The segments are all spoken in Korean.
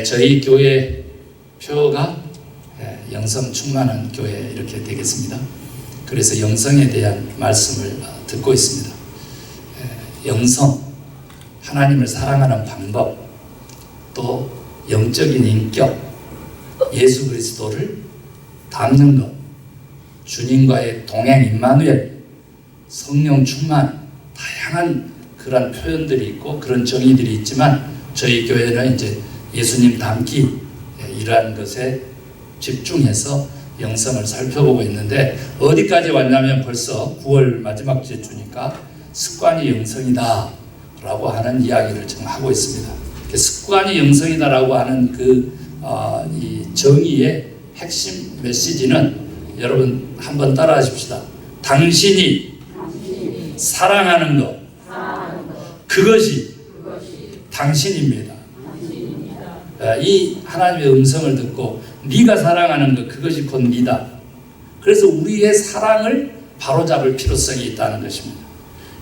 저희 교회 표가 영성 충만한 교회 이렇게 되겠습니다. 그래서 영성에 대한 말씀을 듣고 있습니다. 영성, 하나님을 사랑하는 방법, 또 영적인 인격, 예수 그리스도를 닮는 것, 주님과의 동행 임마누엘, 성령 충만, 다양한 그런 표현들이 있고 그런 정의들이 있지만 저희 교회는 이제 예수님 닮기 이러한 것에 집중해서 영성을 살펴보고 있는데, 어디까지 왔냐면 벌써 9월 마지막 주에 주니까 습관이 영성이다 라고 하는 이야기를 지금 하고 있습니다. 습관이 영성이다 라고 하는 이 정의의 핵심 메시지는 여러분 한번 따라 하십시다. 당신이 사랑하는 것, 그것이 당신입니다. 이 하나님의 음성을 듣고 네가 사랑하는 것, 그것이 곧 니다. 그래서 우리의 사랑을 바로잡을 필요성이 있다는 것입니다.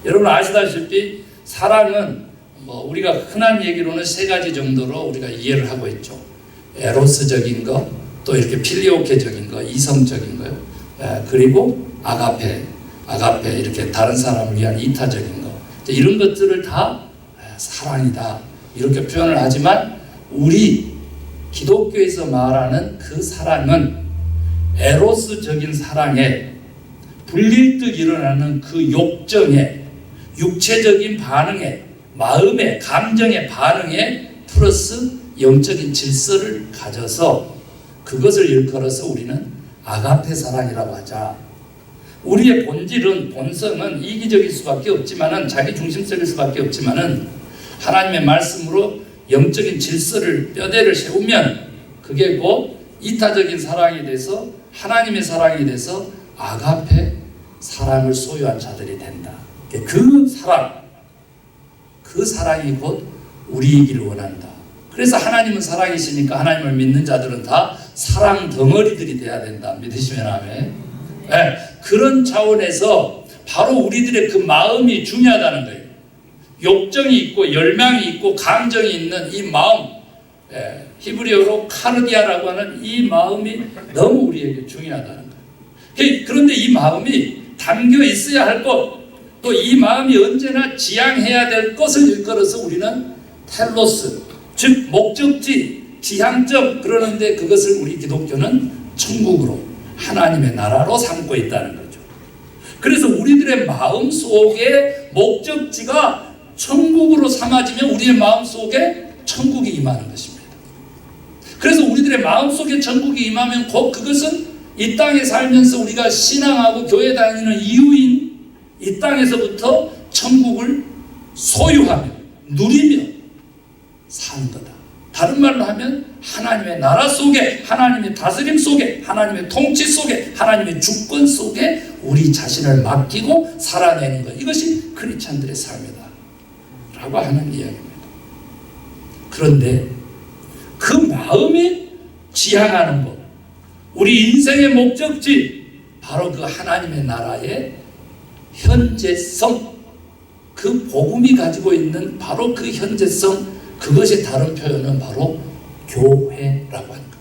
여러분 아시다시피 사랑은 우리가 흔한 얘기로는 세 가지 정도로 우리가 이해를 하고 있죠. 에로스적인 거, 또 이렇게 필리오케적인 거, 이성적인 거요. 그리고 아가페 이렇게 다른 사람을 위한 이타적인 거. 이런 것들을 다 사랑이다 이렇게 표현을 하지만, 우리 기독교에서 말하는 그 사랑은 에로스적인 사랑에 불릴 듯 일어나는 그 욕정에, 육체적인 반응에, 마음의 감정의 반응에 플러스 영적인 질서를 가져서 그것을 일컬어서 우리는 아가페 사랑이라고 하자. 우리의 본성은 이기적일 수밖에 없지만은, 자기 중심적일 수밖에 없지만은, 하나님의 말씀으로 영적인 질서를, 뼈대를 세우면 그게 곧 이타적인 사랑이 돼서 하나님의 사랑이 돼서 아가페 사랑을 소유한 자들이 된다. 그 사랑이 곧 우리이기를 원한다. 그래서 하나님은 사랑이시니까 하나님을 믿는 자들은 다 사랑 덩어리들이 돼야 된다. 믿으시면 아멘. 그런 차원에서 바로 우리들의 그 마음이 중요하다는 거예요. 욕정이 있고 열망이 있고 감정이 있는 이 마음, 히브리어로 카르디아라고 하는 이 마음이 너무 우리에게 중요하다는 거예요. 그런데 이 마음이 담겨 있어야 할 것, 또 이 마음이 언제나 지향해야 될 것을 일컬어서 우리는 텔로스, 즉 목적지, 지향점, 그러는데 그것을 우리 기독교는 천국으로, 하나님의 나라로 삼고 있다는 거죠. 그래서 우리들의 마음 속에 목적지가 천국으로 삼아지면 우리의 마음 속에 천국이 임하는 것입니다. 그래서 우리들의 마음 속에 천국이 임하면 곧 그것은 이 땅에 살면서 우리가 신앙하고 교회 다니는 이유인 이 땅에서부터 천국을 소유하며 누리며 사는 거다. 다른 말로 하면 하나님의 나라 속에, 하나님의 다스림 속에, 하나님의 통치 속에, 하나님의 주권 속에 우리 자신을 맡기고 살아내는 것, 이것이 크리스찬들의 삶이다 라고 하는 이야기입니다. 그런데 그 마음이 지향하는 것, 우리 인생의 목적지, 바로 그 하나님의 나라의 현재성, 그 복음이 가지고 있는 바로 그 현재성, 그것의 다른 표현은 바로 교회라고 하는 것.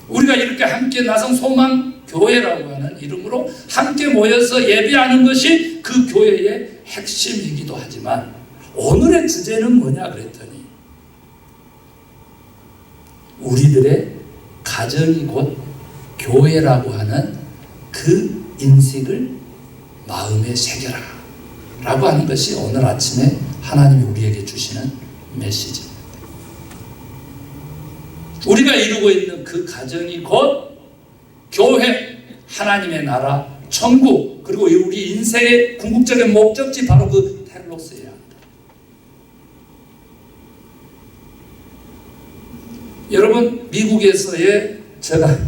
우리가 이렇게 함께 나선 소망 교회라고 하는 이름으로 함께 모여서 예배하는 것이 그 교회의 핵심이기도 하지만, 오늘의 주제는 뭐냐 그랬더니 우리들의 가정이 곧 교회라고 하는 그 인식을 마음에 새겨라 라고 하는 것이 오늘 아침에 하나님이 우리에게 주시는 메시지입니다. 우리가 이루고 있는 그 가정이 곧 교회, 하나님의 나라, 천국, 그리고 우리 인생의 궁극적인 목적지, 바로 그 텔로스예요. 여러분, 미국에서의 제가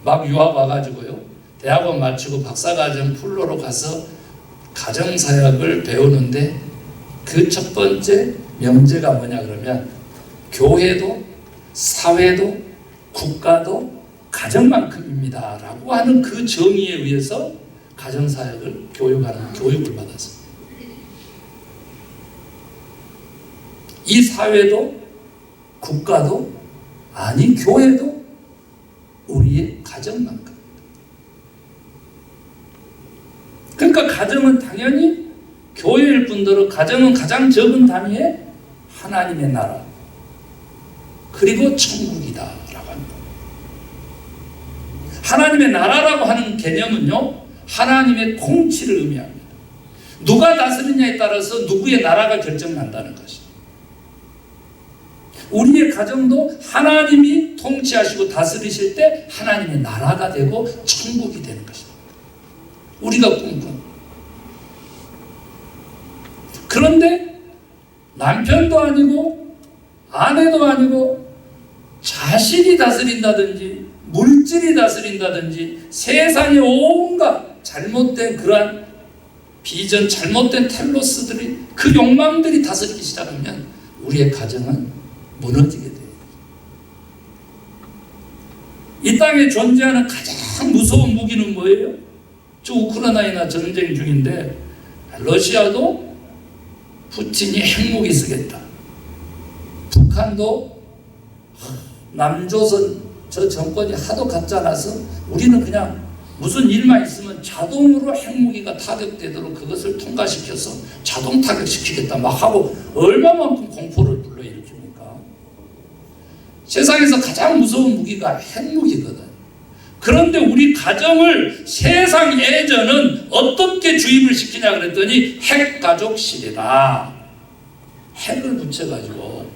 막 유학 와가지고요, 대학원 마치고 박사과정 풀로로 가서 가정사역을 배우는데 그 첫 번째 명제가 뭐냐 그러면, 교회도 사회도 국가도 가정만큼입니다 라고 하는 그 정의에 의해서 가정사역을 교육하는 교육을 받았습니다. 이 사회도 국가도 아니 교회도 우리의 가정만큼. 그러니까 가정은 당연히 교회일 뿐더러 가정은 가장 적은 단위의 하나님의 나라 그리고 천국이다라고 합니다. 하나님의 나라라고 하는 개념은요, 하나님의 통치를 의미합니다. 누가 다스리냐에 따라서 누구의 나라가 결정난다는 것입니다. 우리의 가정도 하나님이 통치하시고 다스리실 때 하나님의 나라가 되고 천국이 되는 것입니다. 우리가 꿈꾸는. 그런데 남편도 아니고 아내도 아니고 자식이 다스린다든지 물질이 다스린다든지 세상의 온갖 잘못된 그러한 비전, 잘못된 텔로스들이 그 욕망들이 다스리기 시작하면 우리의 가정은 무너지게 돼요. 이 땅에 존재하는 가장 무서운 무기는 뭐예요? 저 우크라이나 전쟁 중인데 러시아도 푸틴이 핵무기 쓰겠다. 북한도 남조선 저 정권이 하도 가짜라서 우리는 그냥 무슨 일만 있으면 자동으로 핵무기가 타격되도록 그것을 통과시켜서 자동 타격시키겠다 막 하고 얼마만큼 공포를 불러일으킵니까? 세상에서 가장 무서운 무기가 핵무기거든. 그런데 우리 가정을 세상 예전은 어떻게 주입을 시키냐 그랬더니 핵가족 시대다. 핵을 붙여가지고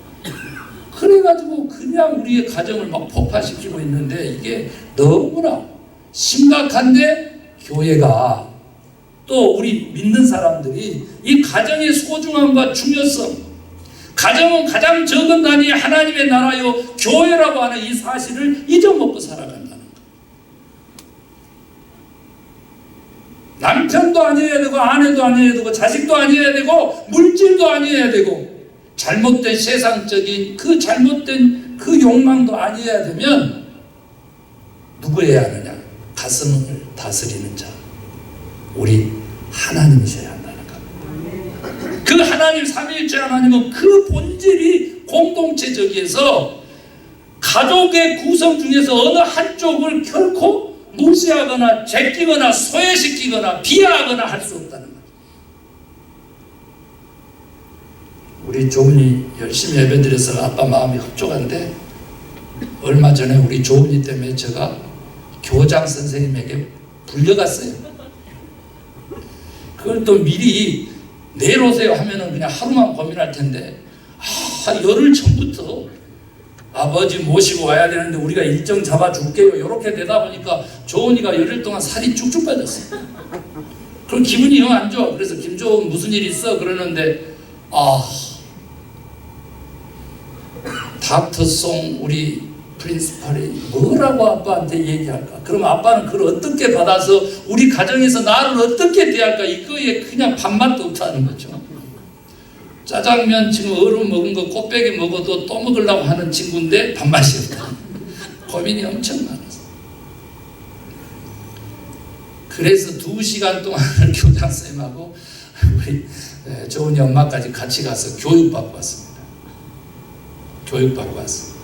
그래가지고 그냥 우리의 가정을 막 폭파시키고 있는데 이게 너무나 심각한데 교회가 또 우리 믿는 사람들이 이 가정의 소중함과 중요성, 가정은 가장 적은 단위의 하나님의 나라요 교회라고 하는 이 사실을 잊어먹고 살아간다는 거예요. 남편도 아니어야 되고 아내도 아니어야 되고 자식도 아니어야 되고 물질도 아니어야 되고 잘못된 세상적인 그 잘못된 그 욕망도 아니어야 되면 누구여야 하느냐? 가슴을 다스리는 자, 우리 하나님이셔야 한다는 겁니다. 그 하나님 삼위일체 하나님은 그 본질이 공동체적이어서 가족의 구성 중에서 어느 한쪽을 결코 무시하거나 제끼거나 소외시키거나 비하하거나 할 수 없다는 거죠. 우리 조은이 열심히 예배드려서 아빠 마음이 흡족한데 얼마 전에 우리 조은이 때문에 제가 교장 선생님에게 불려갔어요. 그걸 또 미리 내일 오세요 하면은 그냥 하루만 고민할 텐데 열흘 전부터 아버지 모시고 와야 되는데 우리가 일정 잡아줄게요 이렇게 되다 보니까 조은이가 열흘 동안 살이 쭉쭉 빠졌어요. 그럼 기분이 영 안 좋아. 그래서 김조은 무슨 일 있어? 그러는데 닥터송 우리 프린시팔이 뭐라고 아빠한테 얘기할까? 그럼 아빠는 그걸 어떻게 받아서 우리 가정에서 나를 어떻게 대할까? 이거에 그냥 밥맛도 없다는 거죠. 짜장면 지금 얼음 먹은 거 꽃배기 먹어도 또 먹으려고 하는 친구인데 밥맛이 없다. 고민이 엄청 많았어. 그래서 2시간 동안 교장선생님하고 우리 조은이 엄마까지 같이 가서 교육받고 왔습니다. 교육받고 왔습니다.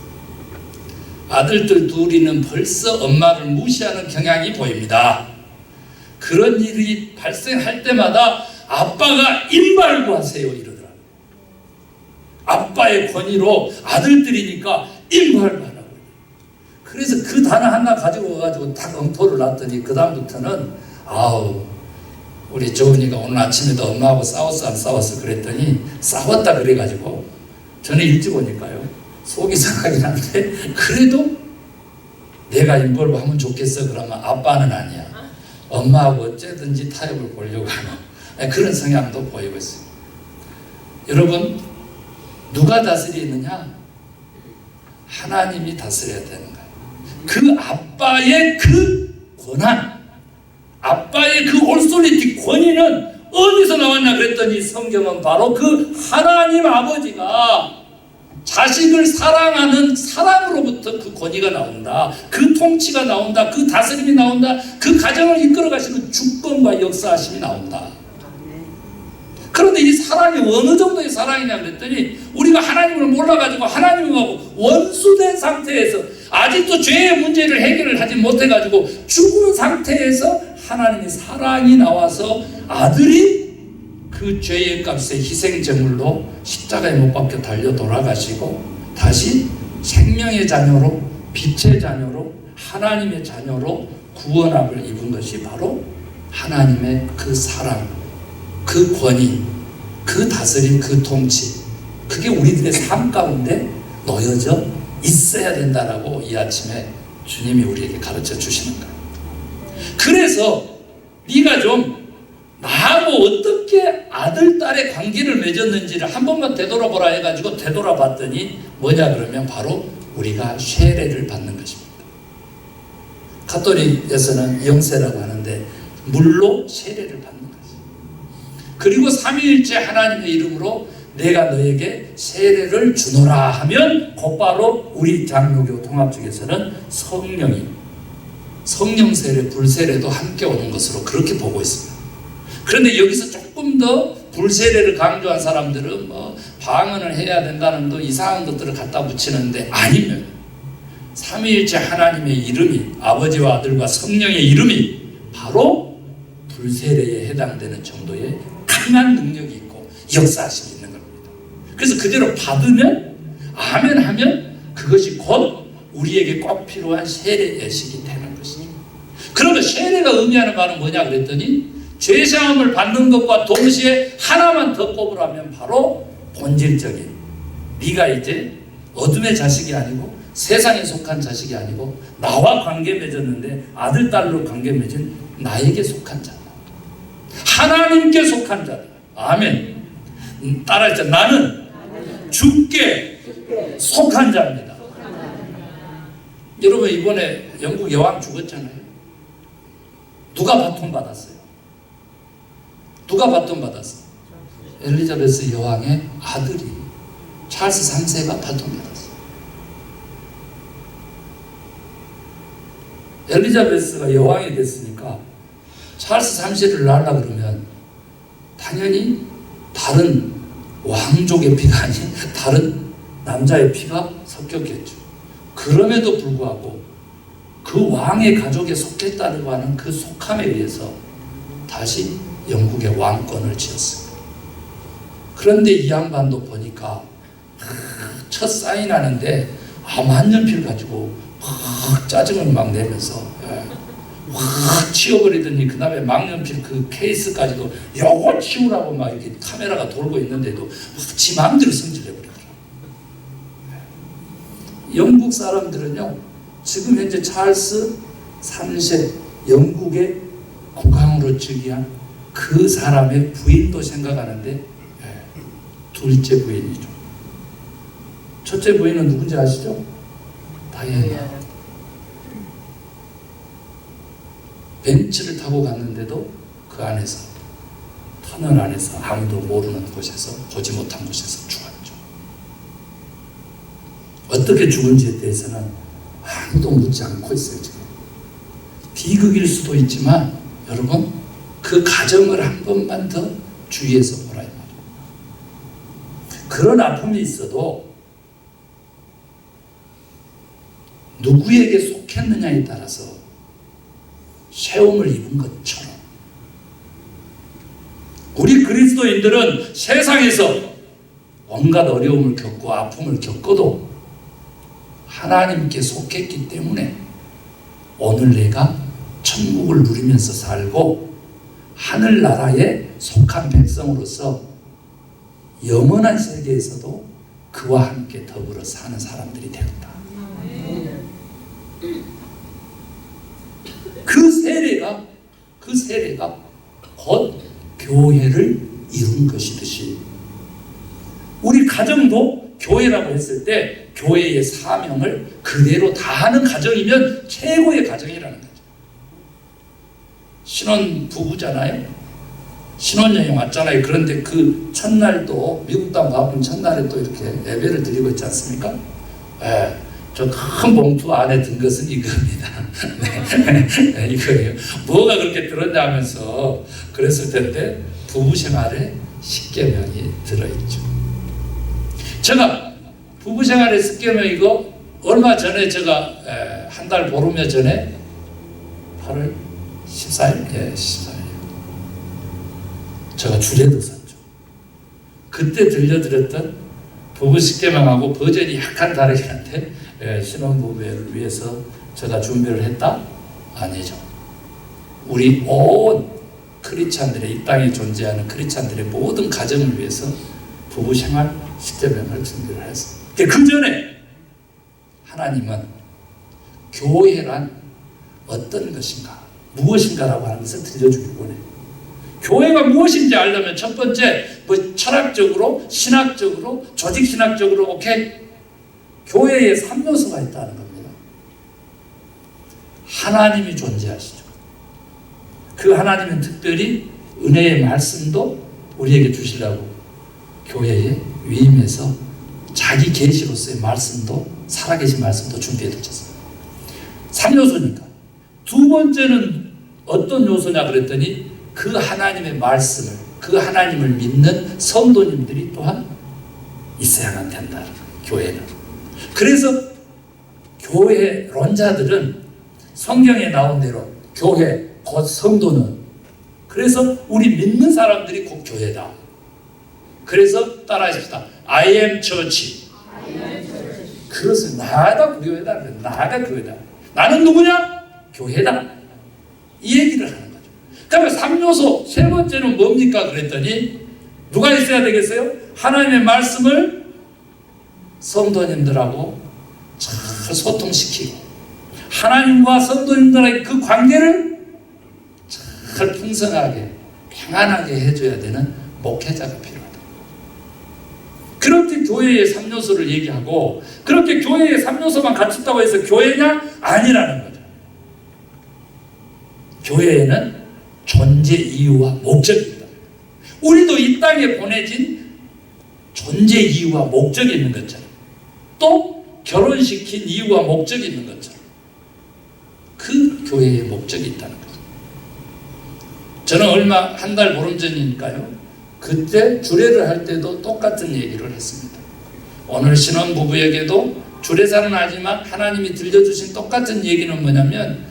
아들들 둘이는 벌써 엄마를 무시하는 경향이 보입니다. 그런 일이 발생할 때마다 아빠가 임발구하세요 이러더라고요. 아빠의 권위로 아들들이니까 임발구하라고. 그래서 그 단어 하나 가지고 와가지고 딱 엉터를 놨더니 그 다음부터는 우리 조은이가 오늘 아침에도 엄마하고 싸웠어 안 싸웠어 그랬더니 싸웠다 그래가지고 저는 일찍 오니까요. 속이 상하긴 한데 그래도 내가 인볼브 하면 좋겠어 그러면 아빠는 아니야. 엄마하고 어쨌든지 타협을 보려고 하는 그런 성향도 보이고 있어요. 여러분 누가 다스리느냐? 하나님이 다스려야 되는 거예요. 그 아빠의 그 권한, 아빠의 그 올소리티 권위는 어디서 나왔냐 그랬더니 성경은 바로 그 하나님 아버지가 자식을 사랑하는 사랑으로부터 그 권위가 나온다. 그 통치가 나온다. 그 다스림이 나온다. 그 가정을 이끌어 가시는 주권과 역사하심이 나온다. 그 그런데 이 사랑이 어느 정도의 사랑이냐 그랬더니 우리가 하나님을 몰라가지고 하나님하고 원수된 상태에서 아직도 죄의 문제를 해결을 하지 못해가지고 죽은 상태에서 하나님의 사랑이 나와서 아들이 그 죄의 값에 희생제물로 십자가에 못 박혀 달려 돌아가시고 다시 생명의 자녀로 빛의 자녀로 하나님의 자녀로 구원함을 입은 것이 바로 하나님의 그 사랑, 그 권위, 그 다스림, 그 통치, 그게 우리들의 삶 가운데 놓여져 있어야 된다라고 이 아침에 주님이 우리에게 가르쳐 주시는 거예요. 그래서 네가 좀 나하고 어떻게 아들, 딸의 관계를 맺었는지를 한 번만 되돌아보라 해가지고 되돌아봤더니 뭐냐 그러면 바로 우리가 세례를 받는 것입니다. 가톨릭에서는 영세라고 하는데 물로 세례를 받는 거죠. 그리고 삼위일체 하나님의 이름으로 내가 너에게 세례를 주노라 하면 곧바로 우리 장로교 통합 쪽에서는 성령 세례, 불세례도 함께 오는 것으로 그렇게 보고 있습니다. 그런데 여기서 조금 더 불세례를 강조한 사람들은 뭐 방언을 해야 된다는 또 이상한 것들을 갖다 붙이는데 아니면 삼위일체 하나님의 이름이 아버지와 아들과 성령의 이름이 바로 불세례에 해당되는 정도의 강한 능력이 있고 역사하심이 있는 겁니다. 그래서 그대로 받으면 아멘 하면 그것이 곧 우리에게 꼭 필요한 세례 예식이 되는 것이죠. 그러면 세례가 의미하는 바는 뭐냐 그랬더니 죄사함을 받는 것과 동시에 하나만 더 꼽으라면 바로 본질적인 네가 이제 어둠의 자식이 아니고 세상에 속한 자식이 아니고 나와 관계 맺었는데 아들, 딸로 관계 맺은 나에게 속한 자다. 하나님께 속한 자다. 아멘. 따라했죠. 나는 주께 속한 자입니다. 여러분 이번에 영국 여왕 죽었잖아요. 누가 바톤 받았어요? 누가 바톤 받았어요? 엘리자베스 여왕의 아들이 찰스 3세가 바톤 받았어요. 엘리자베스가 여왕이 됐으니까 찰스 3세를 낳으려고 그러면 당연히 다른 왕족의 피가 아닌 다른 남자의 피가 섞였겠죠. 그럼에도 불구하고 그 왕의 가족에 속했다고 하는 그 속함에 의해서 다시 영국의 왕권을 지었습니다. 그런데 이 양반도 보니까 첫 사인하는데 만년필 가지고 확 짜증을 막 내면서 확 치워버리더니 그 다음에 망년필 그 케이스까지도 요거 치우라고 막 이렇게 카메라가 돌고 있는데도 지 마음대로 승질해버리더라고요. 영국 사람들은요 지금 현재 찰스 3세 영국의 국왕으로 즉위한 그 사람의 부인도 생각하는데 둘째 부인이죠. 첫째 부인은 누군지 아시죠? 다이애나. 벤츠를 타고 갔는데도 그 안에서 터널 안에서 아무도 모르는 곳에서 보지 못한 곳에서 죽었죠. 어떻게 죽은지에 대해서는 아무도 묻지 않고 있어요. 지금 비극일 수도 있지만 여러분 그 가정을 한 번만 더 주의해서 보라 이 말이에요. 그런 아픔이 있어도 누구에게 속했느냐에 따라서 세움을 입은 것처럼 우리 그리스도인들은 세상에서 온갖 어려움을 겪고 아픔을 겪어도 하나님께 속했기 때문에 오늘 내가 천국을 누리면서 살고 하늘나라에 속한 백성으로서 영원한 세계에서도 그와 함께 더불어 사는 사람들이 되었다. 그 세례가 곧 교회를 이룬 것이듯이 우리 가정도 교회라고 했을 때 교회의 사명을 그대로 다하는 가정이면 최고의 가정이라는 거죠. 신혼 부부잖아요. 신혼여행 왔잖아요. 그런데 그 첫날 또 미국 땅 바쁜 첫날에 또 이렇게 예배를 드리고 있지 않습니까? 저 큰 봉투 안에 든 것은 이겁니다. 네, 이거예요. 뭐가 그렇게 들었냐 하면서 그랬을 텐데 부부 생활에 십계명이 들어있죠. 제가 부부생활의 십계명 이거 얼마 전에 제가 한 달 보름여 전에 8월 14일? 예, 14일 제가 주례도 샀죠. 그때 들려드렸던 부부 십계명하고 버전이 약간 다르긴 한데 신혼부부를 위해서 제가 준비를 했다? 아니죠. 우리 온 크리스찬들의 이 땅에 존재하는 크리스찬들의 모든 가정을 위해서 부부 생활 십계명을 준비를 했어요. 그 전에 하나님은 교회란 어떤 것인가, 무엇인가라고 하는 것을 들려주기 원해요. 교회가 무엇인지 알려면 첫 번째 철학적으로, 신학적으로, 조직신학적으로 오케이? 교회에 3요소가 있다는 겁니다. 하나님이 존재하시죠. 그 하나님은 특별히 은혜의 말씀도 우리에게 주시려고 교회에 위임해서 자기 계시로서의 말씀도, 살아계신 말씀도 준비해 두셨어요. 3요소니까. 두 번째는 어떤 요소냐 그랬더니 그 하나님의 말씀을, 그 하나님을 믿는 성도님들이 또한 있어야만 된다. 교회는. 그래서 교회론자들은 성경에 나온 대로 교회 곧 성도는, 그래서 우리 믿는 사람들이 곧 교회다. 그래서 따라하십시다. I am church. 그렇습니다. 나가 교회다. 나가 교회다. 나는 누구냐? 교회다. 이 얘기를 하는 거죠. 그러면 3요소 세 번째는 뭡니까 그랬더니 누가 있어야 되겠어요? 하나님의 말씀을 성도님들하고 잘 소통시키고 하나님과 성도님들의 그 관계를 잘 풍성하게 평안하게 해줘야 되는 목회자가 필요하다. 그렇게 교회의 3요소를 얘기하고, 그렇게 교회의 3요소만 갖췄다고 해서 교회냐? 아니라는 거죠. 교회에는 존재 이유와 목적이 있다. 우리도 이 땅에 보내진 존재 이유와 목적이 있는 것처럼, 또 결혼시킨 이유와 목적이 있는 것처럼 그 교회의 목적이 있다는 거죠. 저는 한 달 보름 전이니까요, 그때 주례를 할 때도 똑같은 얘기를 했습니다. 오늘 신혼부부에게도 주례사는 하지만 하나님이 들려주신 똑같은 얘기는 뭐냐면,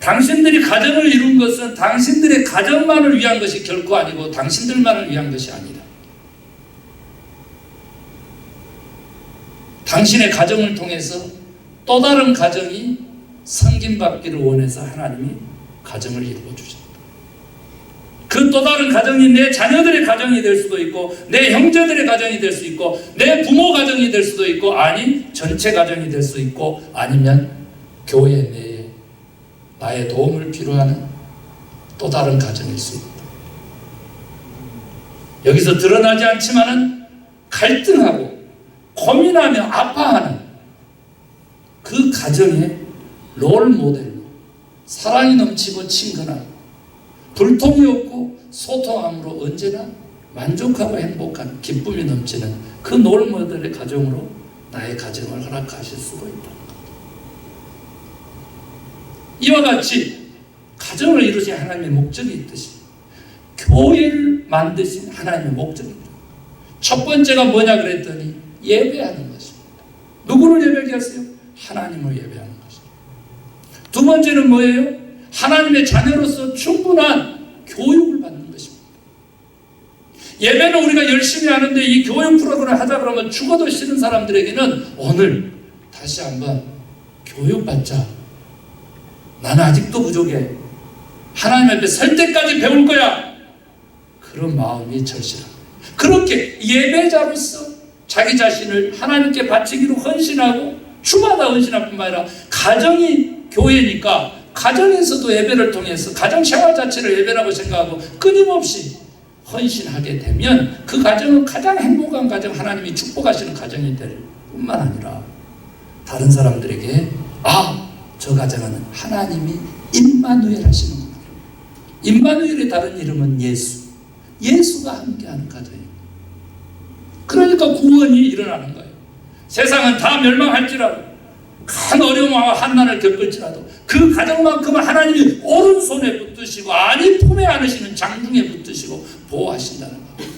당신들이 가정을 이룬 것은 당신들의 가정만을 위한 것이 결코 아니고 당신들만을 위한 것이 아니다. 당신의 가정을 통해서 또 다른 가정이 섬김받기를 원해서 하나님이 가정을 이루어 주셨다. 그 또 다른 가정이 내 자녀들의 가정이 될 수도 있고, 내 형제들의 가정이 될 수 있고, 내 부모 가정이 될 수도 있고, 아니 전체 가정이 될 수 있고, 아니면 교회 내에 나의 도움을 필요하는 또 다른 가정일 수 있다. 여기서 드러나지 않지만은 갈등하고 고민하며 아파하는 그 가정의 롤 모델로 사랑이 넘치고 친근하고 불통이 없고 소통함으로 언제나 만족하고 행복한 기쁨이 넘치는 그 롤 모델의 가정으로 나의 가정을 허락하실 수도 있다. 이와 같이 가정을 이루신 하나님의 목적이 있듯이 교회를 만드신 하나님의 목적입니다. 첫 번째가 뭐냐 그랬더니 예배하는 것입니다. 누구를 예배하게 하세요? 하나님을 예배하는 것입니다. 두 번째는 뭐예요? 하나님의 자녀로서 충분한 교육을 받는 것입니다. 예배는 우리가 열심히 하는데 이 교육 프로그램을 하자 그러면 죽어도 싫은 사람들에게는 오늘 다시 한번 교육받자. 나는 아직도 부족해. 하나님 앞에 설 때까지 배울 거야. 그런 마음이 절실합니다. 그렇게 예배자로서 자기 자신을 하나님께 바치기로 헌신하고 주마다 헌신할 뿐만 아니라 가정이 교회니까 가정에서도 예배를 통해서 가정 생활 자체를 예배라고 생각하고 끊임없이 헌신하게 되면 그 가정은 가장 행복한 가정, 하나님이 축복하시는 가정이 될 뿐만 아니라 다른 사람들에게 저 가정은 하나님이 임마누엘 하시는구나. 임마누엘의 다른 이름은 예수. 예수가 함께하는 가정입니다. 그러니까 구원이 일어나는 거예요. 세상은 다 멸망할지라도, 큰 어려움과 환난을 겪을지라도 그 가정만큼은 하나님이 오른손에 붙드시고 안이 품에 안으시는 장중에 붙드시고 보호하신다는 거예요.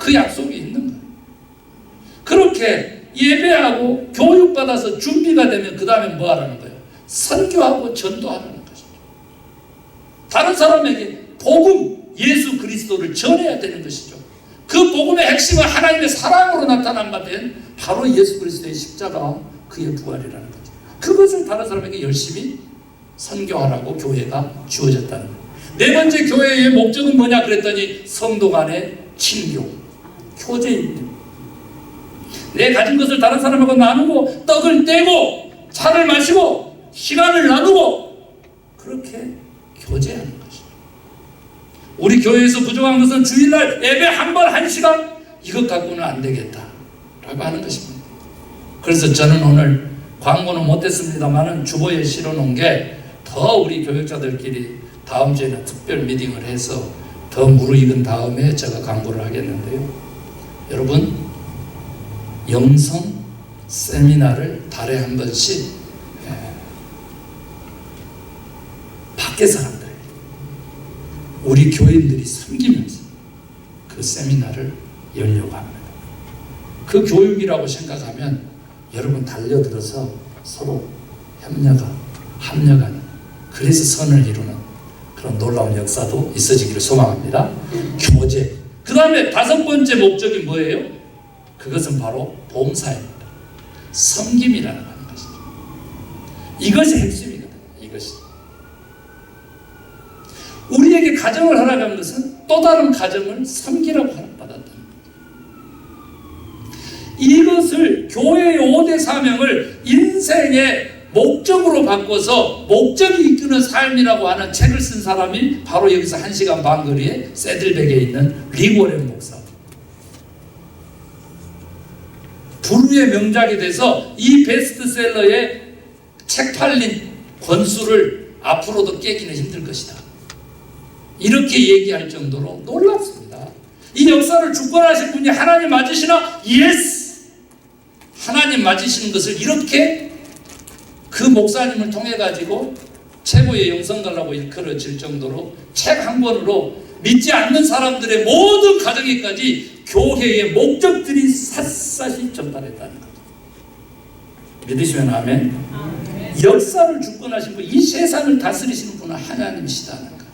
그 약속이 있는 거예요. 그렇게 예배하고 교육받아서 준비가 되면 그 다음에 뭐 하라는 거예요? 선교하고 전도하라는 것이죠. 다른 사람에게 복음, 예수 그리스도를 전해야 되는 것이죠. 그 복음의 핵심은 하나님의 사랑으로 나타난 바 된 바로 예수 그리스도의 십자가, 그의 부활이라는 거죠. 그것을 다른 사람에게 열심히 선교하라고 교회가 주어졌다는 거예요. 네 번째 교회의 목적은 뭐냐 그랬더니 성도 간의 친교, 교제입니다. 내 가진 것을 다른 사람하고 나누고 떡을 떼고 차를 마시고 시간을 나누고 그렇게 교제하는 것이죠. 우리 교회에서 부족한 것은 주일날 예배 한 번 1시간 이것 갖고는 안 되겠다 라고 하는 것입니다. 그래서 저는 오늘 광고는 못했습니다만 주보에 실어놓은 게 더 우리 교육자들끼리 다음 주에는 특별 미팅을 해서 더 무르익은 다음에 제가 광고를 하겠는데요. 여러분, 영성 세미나를 달에 한 번씩 밖에 사람들, 우리 교인들이 섬기면서 그 세미나를 열려고 합니다. 그 교육이라고 생각하면 여러분 달려들어서 서로 합력하는, 그래서 선을 이루는 그런 놀라운 역사도 있어지기를 소망합니다. 교제. 그 다음에 5번째 목적이 뭐예요? 그것은 바로 봉사입니다. 섬김이라는 것이죠. 이것이 핵심이거든요. 이것이. 우리에게 가정을 허락한 것은 또 다른 가정을 섬기라고 허락받았다는 거예요. 이것을 교회의 5대 사명을 인생의 목적으로 바꿔서 목적이 이끄는 삶이라고 하는 책을 쓴 사람이 바로 여기서 1시간 반 거리에 새들백에 있는 릭 워렌 목사. 불후의 명작이 돼서 이 베스트셀러의 책 팔린 권수를 앞으로도 깨기는 힘들 것이다. 이렇게 얘기할 정도로 놀랍습니다. 이 역사를 주권하신 분이 하나님 맞으시나? 예스! 하나님 맞으시는 것을 이렇게 그 목사님을 통해 가지고 최고의 영성가라고 일컬어질 정도로 책 한 권으로 믿지 않는 사람들의 모든 가정에까지 교회의 목적들이 샅샅이 전달했다는 거죠. 믿으시면 아멘. 역사를 주권하신 분, 이 세상을 다스리시는 분은 하나님이시다는 거죠.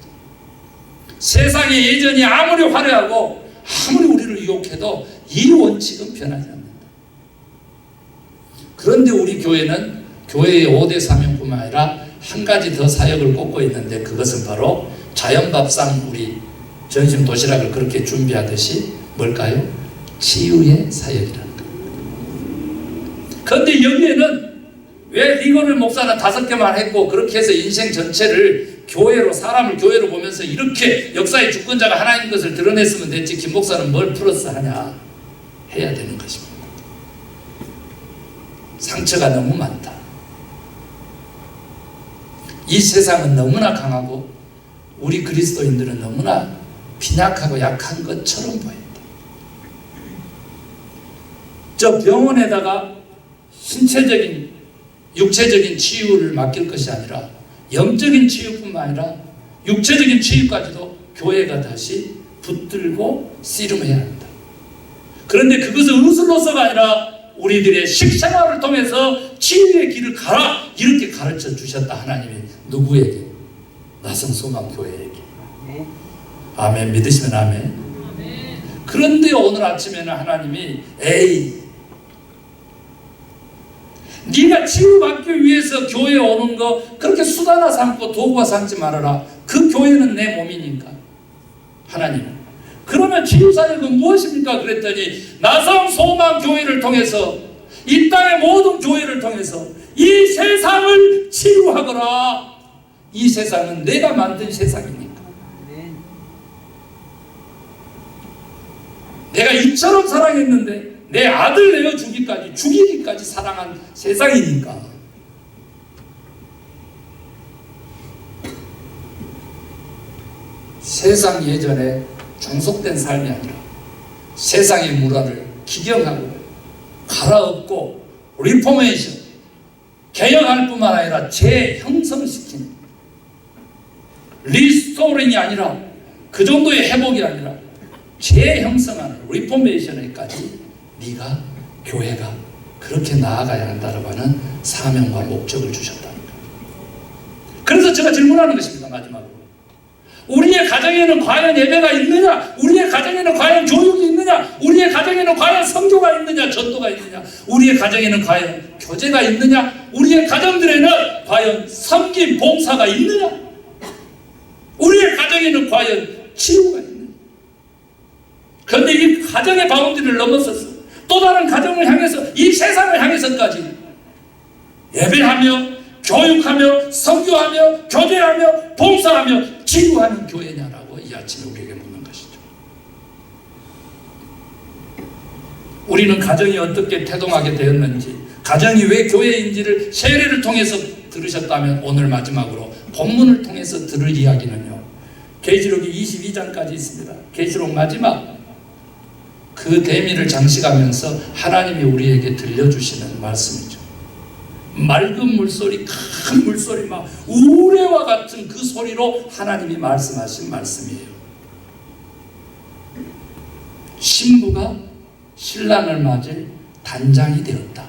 세상의 예전이 아무리 화려하고 아무리 우리를 유혹해도 이 원칙은 변하지 않는다. 그런데 우리 교회는 교회의 5대 사명뿐만 아니라 한 가지 더 사역을 꼽고 있는데 그것은 바로 자연밥상 우리 전심 도시락을 그렇게 준비하듯이 뭘까요? 치유의 사역이라는 거예요. 그런데 여기에는 왜 리거를 목사는 5개만 했고 그렇게 해서 인생 전체를 교회로, 사람을 교회로 보면서 이렇게 역사의 주권자가 하나님 것을 드러냈으면 됐지 김 목사는 뭘 플러스 하냐 해야 되는 것입니다. 상처가 너무 많다. 이 세상은 너무나 강하고 우리 그리스도인들은 너무나 빈약하고 약한 것처럼 보인다. 저 병원에다가 신체적인, 육체적인 치유를 맡길 것이 아니라 영적인 치유뿐만 아니라 육체적인 치유까지도 교회가 다시 붙들고 씨름해야 한다. 그런데 그것은 의술로서가 아니라 우리들의 식생활을 통해서 치유의 길을 가라 이렇게 가르쳐 주셨다. 하나님이 누구에게? 나성소망교회에게. 아멘. 믿으시면 아멘. 그런데 오늘 아침에는 하나님이 에이, 네가 치유받기 위해서 교회에 오는 거 그렇게 수다나 삼고 도구와 삼지 말아라. 그 교회는 내 몸이니까. 하나님은 그러면 치유사역은 무엇입니까? 그랬더니 나성소망교회를 통해서 이 땅의 모든 교회를 통해서 이 세상을 치유하거라. 이 세상은 내가 만든 세상이니까. 내가 이처럼 사랑했는데 내 아들 내어 죽이기까지 사랑한 세상이니까. 세상 예전에 종속된 삶이 아니라 세상의 문화를 기경하고 갈아엎고 리포메이션, 개혁할 뿐만 아니라 재형성시키는, 리스토링이 아니라 그 정도의 회복이 아니라 재형성하는 리포메이션에까지 네가 교회가 그렇게 나아가야 한다라고 하는 사명과 목적을 주셨다는 거예요. 그래서 제가 질문하는 것입니다. 마지막으로 우리의 가정에는 과연 예배가 있느냐? 우리의 가정에는 과연 교육이 있느냐? 우리의 가정에는 과연 선교가 있느냐? 전도가 있느냐? 우리의 가정에는 과연 교제가 있느냐? 우리의 가정들에는 과연 섬김, 봉사가 있느냐? 우리의 가정에는 과연 치유가 있느냐? 그런데 이 가정의 바운드리를 넘어서서 또 다른 가정을 향해서 이 세상을 향해서까지 예배하며 교육하며 선교하며 교제하며 봉사하며 치유하는 교회냐라고 이 아침에 우리에게 묻는 것이죠. 우리는 가정이 어떻게 태동하게 되었는지, 가정이 왜 교회인지를 세례를 통해서 들으셨다면 오늘 마지막으로 본문을 통해서 들을 이야기는요, 계시록이 22장까지 있습니다. 계시록 마지막 그 대미를 장식하면서 하나님이 우리에게 들려주시는 말씀이죠. 맑은 물소리, 큰 물소리, 막 우레와 같은 그 소리로 하나님이 말씀하신 말씀이에요. 신부가 신랑을 맞을 단장이 되었다.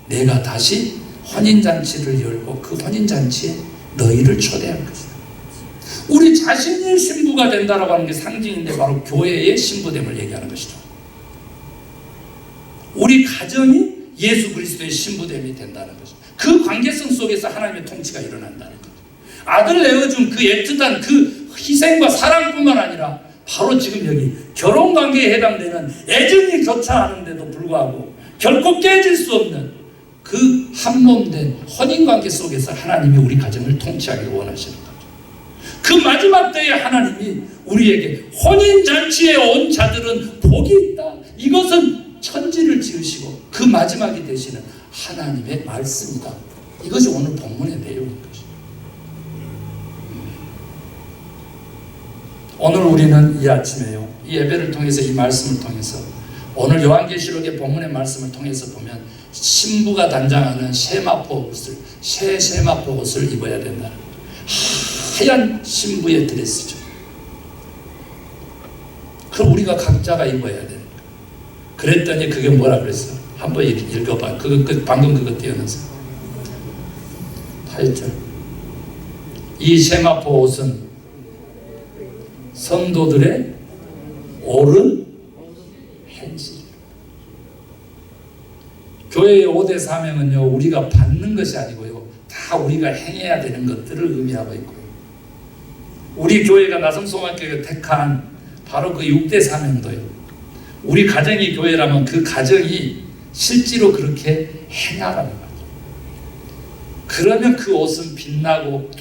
내가 다시 혼인잔치를 열고 그 혼인잔치에 너희를 초대할 것이다. 우리 자신이 신부가 된다라고 하는 게 상징인데 바로 교회의 신부됨을 얘기하는 것이죠. 우리 가정이 예수 그리스도의 신부됨이 된다는 거죠. 그 관계성 속에서 하나님의 통치가 일어난다는 거죠. 아들 내어준 그 애틋한 그 희생과 사랑뿐만 아니라 바로 지금 여기 결혼관계에 해당되는 애정이 교차하는데도 불구하고 결코 깨질 수 없는 그 한몸된 혼인관계 속에서 하나님이 우리 가정을 통치하기를 원하시는 거죠. 그 마지막 때에 하나님이 우리에게 혼인잔치에 온 자들은 복이 있다. 이것은 천지를 지으시고 그 마지막이 되시는 하나님의 말씀이다. 이것이 오늘 본문의 내용인 것입니다. 오늘 우리는 이 아침에요, 이 예배를 통해서 이 말씀을 통해서 오늘 요한계시록의 본문의 말씀을 통해서 보면 신부가 단장하는 세마포 옷을, 새 세마포 옷을 입어야 된다는 거예요. 하얀 신부의 드레스죠. 그럼 우리가 각자가 입어야 돼요. 그랬더니 그게 뭐라 그랬어? 한번 읽어봐. 방금 그거 띄어넣었어. 8절. 이 세마포 옷은 성도들의 옳은 행실. 교회의 5대 사명은요, 우리가 받는 것이 아니고요, 다 우리가 행해야 되는 것들을 의미하고 있고요. 우리 교회가 나성소망교회가 택한 바로 그 6대 사명도요, 우리 가정이 교회라면 그 가정이 실제로 그렇게 행하라는 거죠. 그러면 그 옷은 빛나고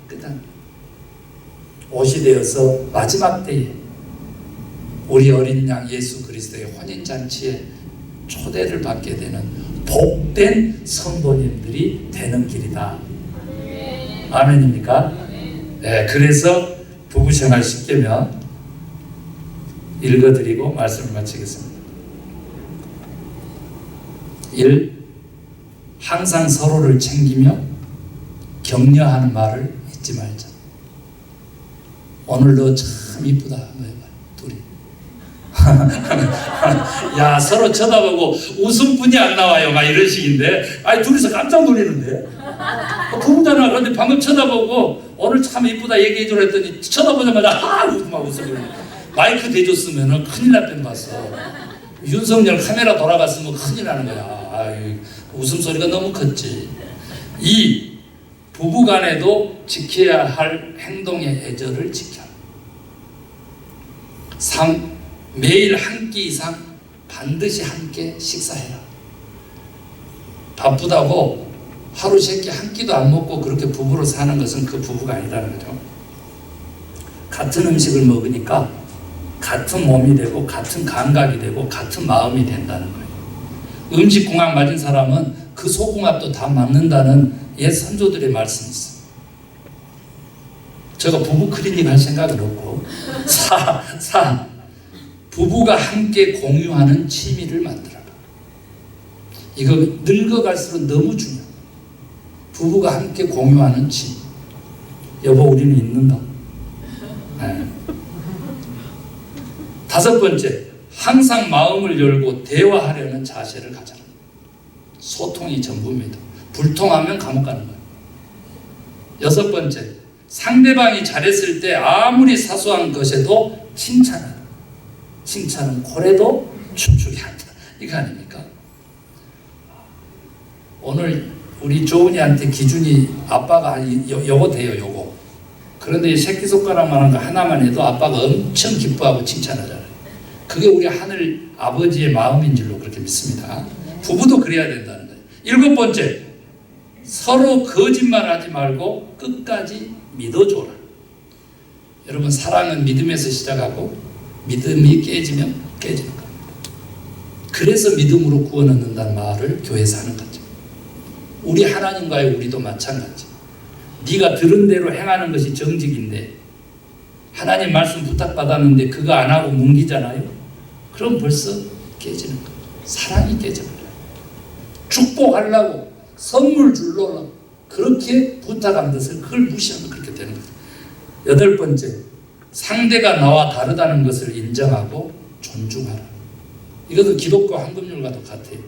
깨끗한 옷이 되어서 마지막 때에 우리 어린 양 예수 그리스도의 혼인잔치에 초대를 받게 되는 복된 성도님들이 되는 길이다. 아멘입니까? 네, 그래서 부부생활 10계명 읽어드리고 말씀을 마치겠습니다. 1. 항상 서로를 챙기며 격려하는 말을 잊지 말자. 오늘 너 참 이쁘다. 둘이. 야, 서로 쳐다보고 웃음뿐이 안 나와요. 막 이런 식인데, 아니 둘이서 깜짝 놀리는데. 부부잖아. 그런데 방금 쳐다보고 오늘 참 이쁘다 얘기해주라 했더니 쳐다보자마자 막 웃어버리네. 마이크 대줬으면 큰일 날 뻔 봤어. 윤석열 카메라 돌아갔으면 큰일 나는 거야. 아유, 웃음소리가 너무 컸지. 2. 부부간에도 지켜야 할 행동의 예절을 지켜. 3. 매일 한 끼 이상 반드시 함께 식사해라. 바쁘다고 하루 세 끼 한 끼도 안 먹고 그렇게 부부로 사는 것은 그 부부가 아니라는 거죠. 같은 음식을 먹으니까 같은 몸이 되고 같은 감각이 되고 같은 마음이 된다는 거예요. 음식궁합 맞은 사람은 그 속궁합도 다 맞는다는 옛 선조들의 말씀이 있어요. 제가 부부 클리닉 할 생각은 없고. 4. 부부가 함께 공유하는 취미를 만들어라. 이거 늙어갈수록 너무 중요해요. 부부가 함께 공유하는 취미. 여보, 우리는 있는다. 네. 5번째, 항상 마음을 열고 대화하려는 자세를 가져라. 소통이 전부입니다. 불통하면 감옥 가는 거예요. 6번째, 상대방이 잘했을 때 아무리 사소한 것에도 칭찬하라. 칭찬은 고래도 춤추게 한다. 이거 아닙니까? 오늘 우리 조은이한테 기준이 아빠가 요거 돼요, 요거. 그런데 이 새끼손가락만한 거 하나만 해도 아빠가 엄청 기뻐하고 칭찬하잖아요. 그게 우리 하늘 아버지의 마음인 줄로 그렇게 믿습니다. 부부도 그래야 된다는 거예요. 7번째, 서로 거짓말하지 말고 끝까지 믿어줘라. 여러분, 사랑은 믿음에서 시작하고 믿음이 깨지면 깨지는 겁니다. 그래서 믿음으로 구원 얻는다는 말을 교회에서 하는 거죠. 우리 하나님과의 우리도 마찬가지. 네가 들은 대로 행하는 것이 정직인데 하나님 말씀 부탁받았는데 그거 안 하고 뭉기잖아요. 그럼 벌써 깨지는 거예요. 사랑이 깨져버려요. 축복하려고 선물 주려고 그렇게 부탁한 것을 그걸 무시하면 그렇게 되는 거예요. 8번째, 상대가 나와 다르다는 것을 인정하고 존중하라. 이것도 기독교 황금률과도 같아요.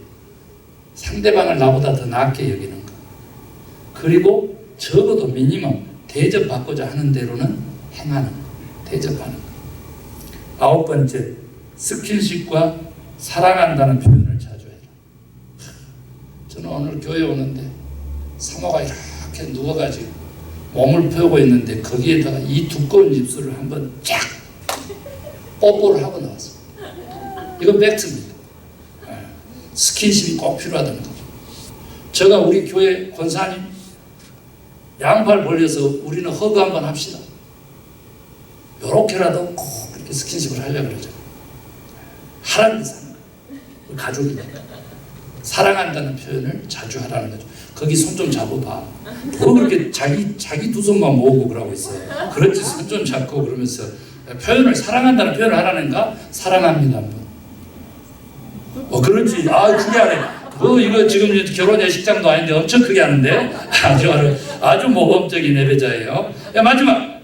상대방을 나보다 더 낫게 여기는 것. 그리고 적어도 미니멈 대접받고자 하는 대로는 행하는 것. 대접하는 것. 9번째, 스킨십과 사랑한다는 표현을 자주 해라. 저는 오늘 교회 오는데 사모가 이렇게 누워가지고 몸을 펴고 있는데 거기에다가 이 두꺼운 입술을 한번 쫙 뽀뽀를 하고 나왔어요. 이건 팩트입니다. 스킨십이 꼭 필요하다는 거죠. 제가 우리 교회 권사님 양팔 벌려서 우리는 허그 한번 합시다. 요렇게라도 꼭 그렇게 스킨십을 하려고 그러죠. 하라는 데서 하는 거예요. 가족이니까. 사랑한다는 표현을 자주 하라는 거죠. 거기 손 좀 잡아봐. 뭐 그렇게 자기 두 손만 모으고 그러고 있어요. 그렇지, 손 좀 잡고 그러면서 표현을, 사랑한다는 표현을 하라는가? 사랑합니다. 그렇지. 크게 하네. 이거 지금 결혼 예식장도 아닌데 엄청 크게 하는데 아주 모범적인 예배자예요. 마지막,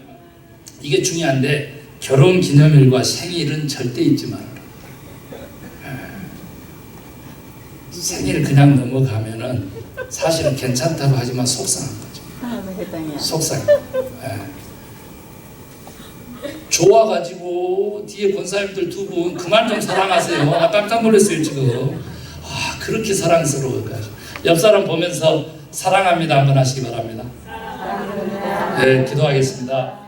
이게 중요한데 결혼 기념일과 생일은 절대 잊지 말아라. 생일 그냥 넘어가면은 사실은 괜찮다고 하지만 속상한 거죠. 속상해. 좋아가지고 뒤에 권사님들 두 분 그만 좀 사랑하세요. 깜짝 놀랐어요 지금. 그렇게 사랑스러워가지고. 옆 사람 보면서 사랑합니다 한번 하시기 바랍니다. 네, 기도하겠습니다.